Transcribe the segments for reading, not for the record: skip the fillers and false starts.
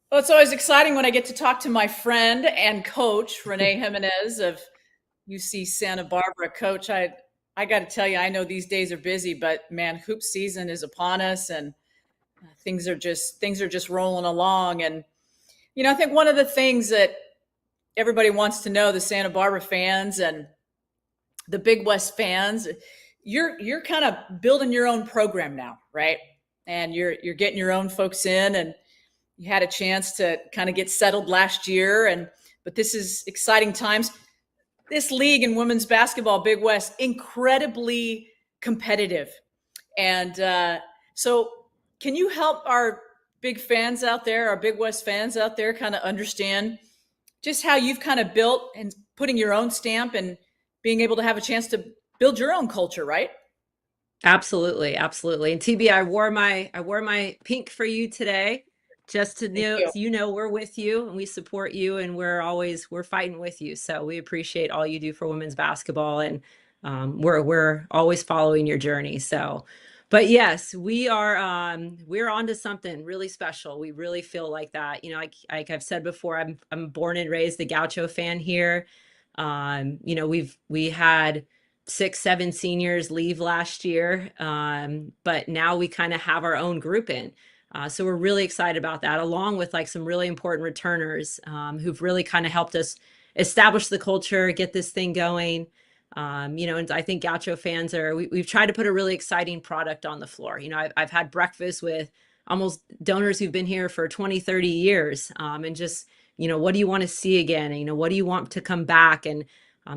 Well, it's always exciting when I get to talk to my friend and coach, Renee Jimenez of UC Santa Barbara. Coach, I got to tell you, I know these days are busy, but man, hoop season is upon us, and things are just rolling along. And I think one of the things that everybody wants to know, the Santa Barbara fans and the Big West fans, you're kind of building your own program now, right? And you're getting your own folks in, and you had a chance to kind of get settled last year, and but this is exciting times. This league in women's basketball, Big West, incredibly competitive. And so, can you help our big fans out there, our Big West fans out there, kind of understand just how you've kind of built and putting your own stamp and being able to have a chance to build your own culture, right? Absolutely, absolutely. And TB, I wore my pink for you today, just to Thank know you. so you know we're with you and we support you and we're fighting with you. So we appreciate all you do for women's basketball and we're always following your journey. So, but yes, we're on to something really special. We really feel like that. Like I've said before, I'm born and raised a Gaucho fan here. We had 6, 7 seniors leave last year, but now we kind of have our own group in. So we're really excited about that, along with like some really important returners who've really kind of helped us establish the culture, get this thing going. And I think Gaucho fans we've tried to put a really exciting product on the floor. I've had breakfast with almost donors who've been here for 20, 30 years, and just, what do you want to see again? And, what do you want to come back? And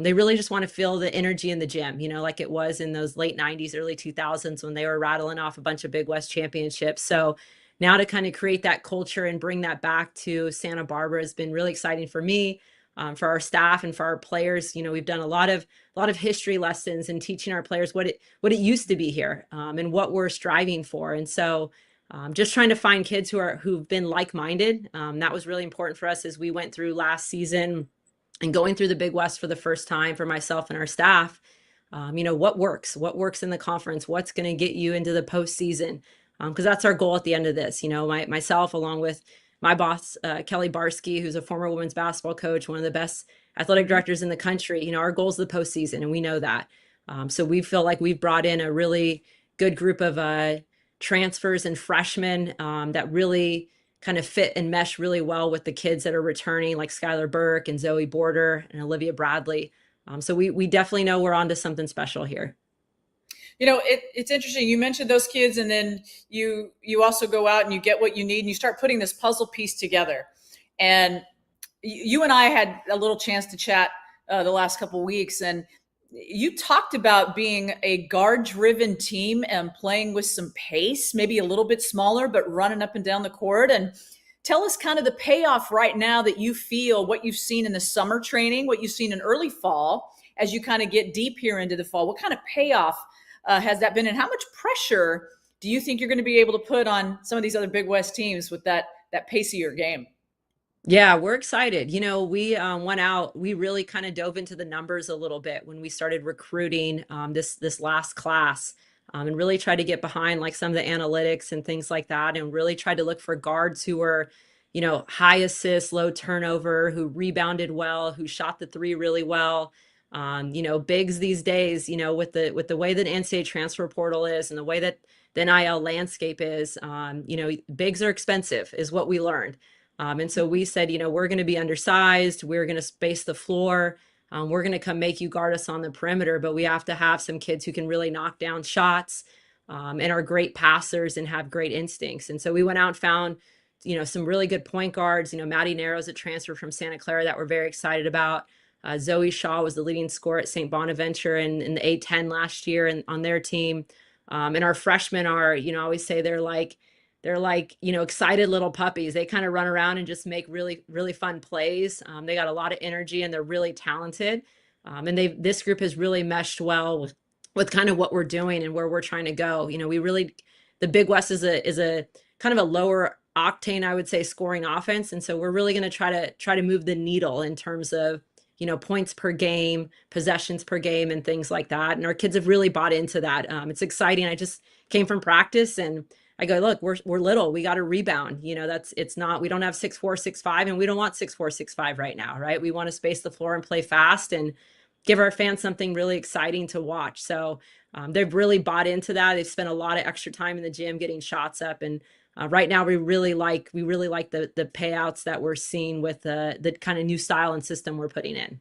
they really just want to feel the energy in the gym, like it was in those late 90s, early 2000s when they were rattling off a bunch of Big West championships. So now to kind of create that culture and bring that back to Santa Barbara has been really exciting for me, for our staff and for our players. We've done a lot of history lessons and teaching our players what it used to be here, and what we're striving for. And so just trying to find kids who've been like-minded. That was really important for us as we went through last season and going through the Big West for the first time for myself and our staff. What works in the conference, what's going to get you into the postseason, because that's our goal at the end of this. Myself, along with my boss, Kelly Barsky, who's a former women's basketball coach, one of the best athletic Mhm. directors in the country. Our goal is the postseason, and we know that. So we feel like we've brought in a really good group of transfers and freshmen that really kind of fit and mesh really well with the kids that are returning, like Skylar Burke and Zoe Border and Olivia Bradley. So we definitely know we're onto something special here. It's interesting. You mentioned those kids, and then you also go out and you get what you need, and you start putting this puzzle piece together. And you and I had a little chance to chat the last couple of weeks, and you talked about being a guard-driven team and playing with some pace, maybe a little bit smaller, but running up and down the court. And tell us kind of the payoff right now that you feel, what you've seen in the summer training, what you've seen in early fall, as you kind of get deep here into the fall. What kind of payoff has that been, and how much pressure do you think you're going to be able to put on some of these other Big West teams with that pace of your game? Yeah, we're excited. We went out, we really kind of dove into the numbers a little bit when we started recruiting this last class, and really tried to get behind like some of the analytics and things like that, and really tried to look for guards who were, high assist, low turnover, who rebounded well, who shot the three really well. Bigs these days, with the way that NCAA transfer portal is and the way that the NIL landscape is, bigs are expensive, is what we learned. And so we said, we're going to be undersized. We're going to space the floor. We're going to come make you guard us on the perimeter, but we have to have some kids who can really knock down shots, and are great passers and have great instincts. And so we went out and found, some really good point guards. Maddie Narrow's a transfer from Santa Clara that we're very excited about. Zoe Shaw was the leading scorer at St. Bonaventure in the A10 last year and on their team. And our freshmen are, I always say they're like, excited little puppies. They kind of run around and just make really, really fun plays. They got a lot of energy and they're really talented. And this group has really meshed well with kind of what we're doing and where we're trying to go. The Big West is a kind of a lower octane, I would say, scoring offense. And so we're really going to try to move the needle in terms of, points per game, possessions per game, and things like that. And our kids have really bought into that. It's exciting. I just came from practice and I go, look, we're little, we got to rebound. It's not, we don't have 6'4", 6'5", and we don't want 6'4", 6'5" right now, right? We want to space the floor and play fast and give our fans something really exciting to watch. So they've really bought into that. They've spent a lot of extra time in the gym getting shots up, and right now we really like the payouts that we're seeing with the kind of new style and system we're putting in.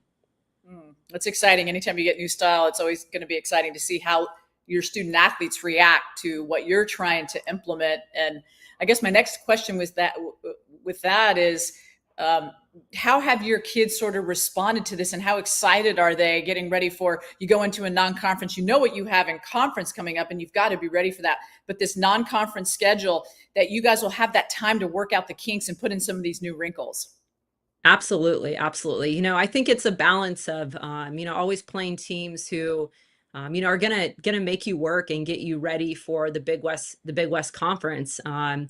That's exciting. Anytime you get new style, it's always going to be exciting to see how your student athletes react to what you're trying to implement. And I guess my next question with that is, how have your kids sort of responded to this, and how excited are they getting ready for, you go into a non-conference, you know what you have in conference coming up, and you've got to be ready for that. But this non-conference schedule, that you guys will have that time to work out the kinks and put in some of these new wrinkles. Absolutely, absolutely. I think it's a balance of, always playing teams who, are gonna make you work and get you ready for the Big West Conference. I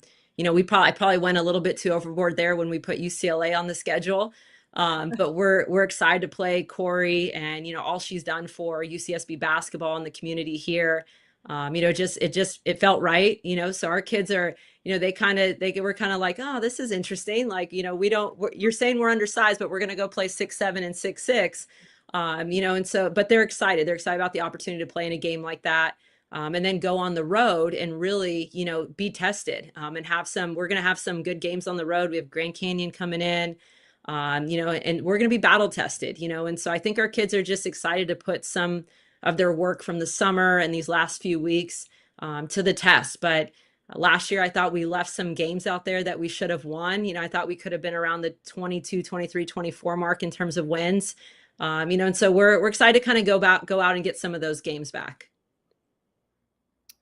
probably went a little bit too overboard there when we put UCLA on the schedule. But we're excited to play Corey and, all she's done for UCSB basketball and the community here. It felt right, so our kids are, they were kind of like, oh, this is interesting. Like, you're saying we're undersized, but we're going to go play 6'7" and 6'6". And so, but they're excited. They're excited about the opportunity to play in a game like that. And then go on the road and really, be tested, and we're going to have some good games on the road. We have Grand Canyon coming in, and we're going to be battle tested, and so I think our kids are just excited to put some of their work from the summer and these last few weeks, to the test. But last year, I thought we left some games out there that we should have won. I thought we could have been around the 22, 23, 24 mark in terms of wins. And so we're excited to kind of go out and get some of those games back.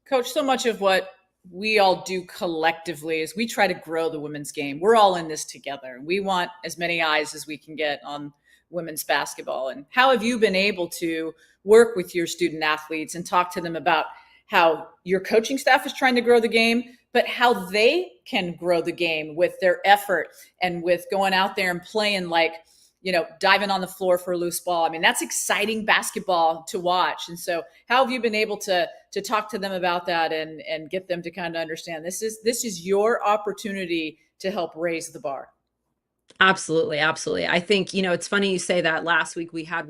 Coach, so much of what we all do collectively is we try to grow the women's game. We're all in this together. We want as many eyes as we can get on women's basketball. And how have you been able to work with your student athletes and talk to them about how your coaching staff is trying to grow the game, but how they can grow the game with their effort and with going out there and playing, like, diving on the floor for a loose ball? I mean, that's exciting basketball to watch. And so how have you been able to talk to them about that and get them to kind of understand this is your opportunity to help raise the bar? Absolutely. Absolutely. I think, it's funny you say that. Last week we have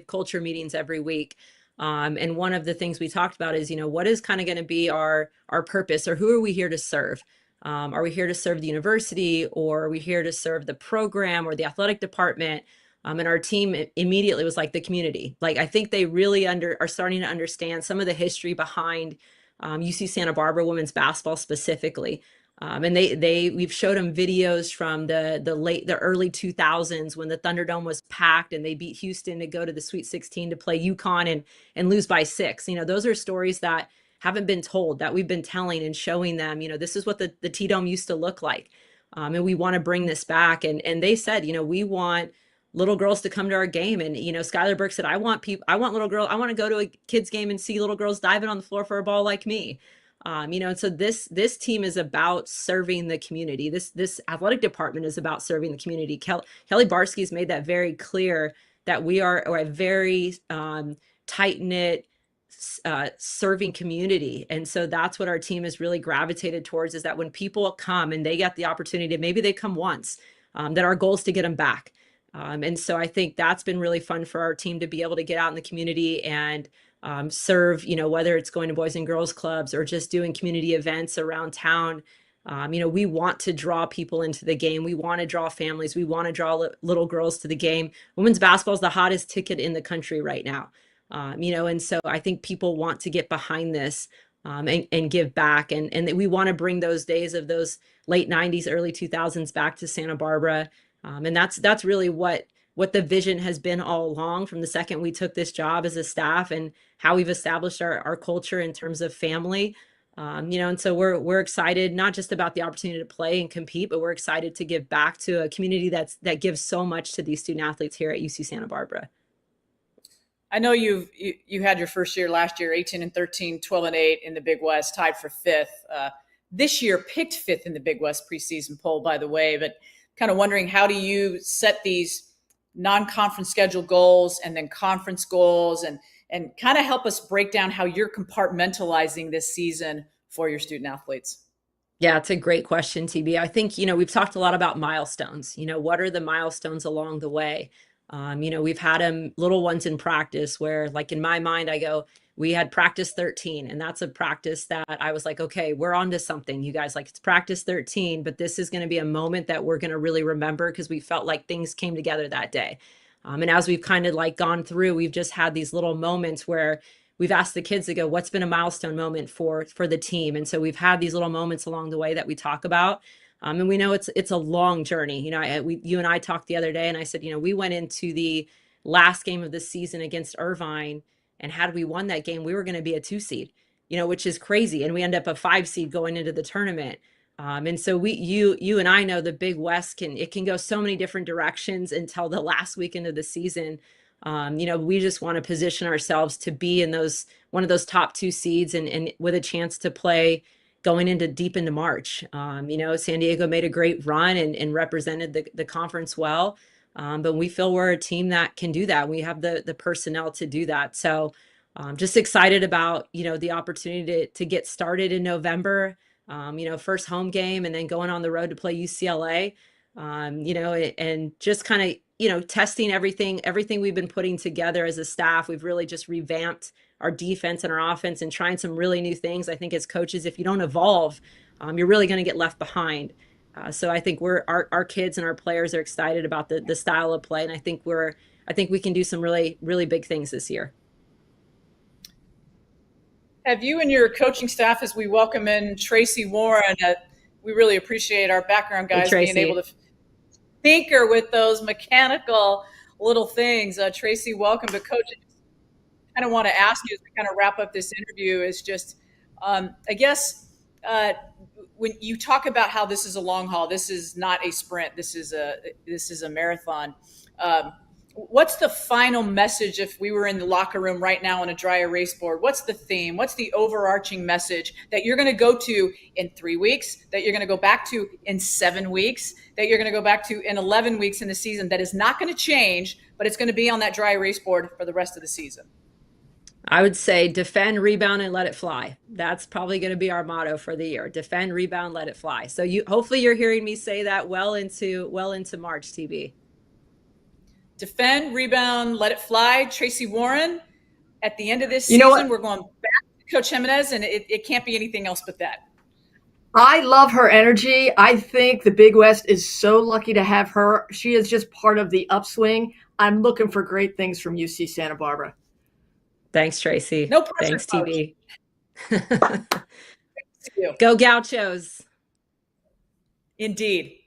culture meetings every week. And one of the things we talked about is, what is kind of going to be our purpose, or who are we here to serve? Are we here to serve the university, or are we here to serve the program or the athletic department? And our team immediately was like, the community. Like, I think they really are starting to understand some of the history behind UC Santa Barbara women's basketball specifically. And we've showed them videos from the early 2000s when the Thunderdome was packed and they beat Houston to go to the Sweet 16 to play UConn and lose by 6. Those are stories that haven't been told, that we've been telling and showing them, this is what the T-Dome used to look like. And we want to bring this back. And they said, we want little girls to come to our game. And, Skylar Burke said, I want little girls. I want to go to a kids game and see little girls diving on the floor for a ball like me. And so this team is about serving the community. This athletic department is about serving the community. Kelly Barsky's made that very clear, that we are a very tight-knit, serving community. And so that's what our team has really gravitated towards, is that when people come and they get the opportunity, maybe they come once, that our goal is to get them back. And so I think that's been really fun for our team to be able to get out in the community and serve, whether it's going to Boys and Girls Clubs or just doing community events around town. We want to draw people into the game. We want to draw families. We want to draw little girls to the game. Women's basketball is the hottest ticket in the country right now. And so I think people want to get behind this, and give back. And we want to bring those days of those late 90s, early 2000s back to Santa Barbara. And that's really what the vision has been all along, from the second we took this job as a staff, and how we've established our culture in terms of family. And so we're excited, not just about the opportunity to play and compete, but we're excited to give back to a community that gives so much to these student athletes here at UC Santa Barbara. I know you had your first year last year, 18-13, 12-8 in the Big West, tied for 5th. This year picked 5th in the Big West preseason poll, by the way, but kind of wondering, how do you set these non-conference schedule goals and then conference goals, and kind of help us break down how you're compartmentalizing this season for your student athletes? Yeah, it's a great question, TB. I think, we've talked a lot about milestones. What are the milestones along the way? We've had them little ones in practice where, like, in my mind, I go, we had practice 13, and that's a practice that I was like, okay, we're on to something, you guys. Like, it's practice 13, but this is going to be a moment that we're going to really remember because we felt like things came together that day. And as we've kind of like gone through, we've just had these little moments where we've asked the kids to go, what's been a milestone moment for the team? And so we've had these little moments along the way that we talk about. And we know it's a long journey. You and I talked the other day, and I said, we went into the last game of the season against Irvine, and had we won that game, we were going to be a 2 seed, which is crazy. And we end up a 5 seed going into the tournament. And so you and I know the Big West can go so many different directions until the last weekend of the season. We just want to position ourselves to be in one of those top 2 seeds and with a chance to play going into deep into March. San Diego made a great run and represented the conference well. But we feel we're a team that can do that. We have the personnel to do that. So just excited about, the opportunity to get started in November, first home game and then going on the road to play UCLA. And just kind of, testing everything we've been putting together as a staff. We've really just revamped our defense and our offense and trying some really new things. I think as coaches, if you don't evolve, you're really going to get left behind. So I think our kids and our players are excited about the style of play. And I think we can do some really, really big things this year. Have you and your coaching staff, as we welcome in Tracy Warren, we really appreciate our background guys being able to tinker with those mechanical little things. Tracy, welcome. But Coach, I kind of want to ask you as we kind of wrap up this interview is just, I guess, when you talk about how this is a long haul, this is not a sprint, this is a marathon. What's the final message if we were in the locker room right now on a dry erase board? What's the theme? What's the overarching message that you're going to go to in 3 weeks, that you're going to go back to in 7 weeks, that you're going to go back to in 11 weeks in the season that is not going to change, but it's going to be on that dry erase board for the rest of the season? I would say defend, rebound, and let it fly. That's probably going to be our motto for the year. Defend, rebound, let it fly. So hopefully you're hearing me say that well into March, TB. Defend, rebound, let it fly. Tracy Warren, at the end of this season, we're going back to Coach Jimenez, and it can't be anything else but that. I love her energy. I think the Big West is so lucky to have her. She is just part of the upswing. I'm looking for great things from UC Santa Barbara. Thanks, Tracy. No pressure, thanks, TB. Go Gauchos. Indeed.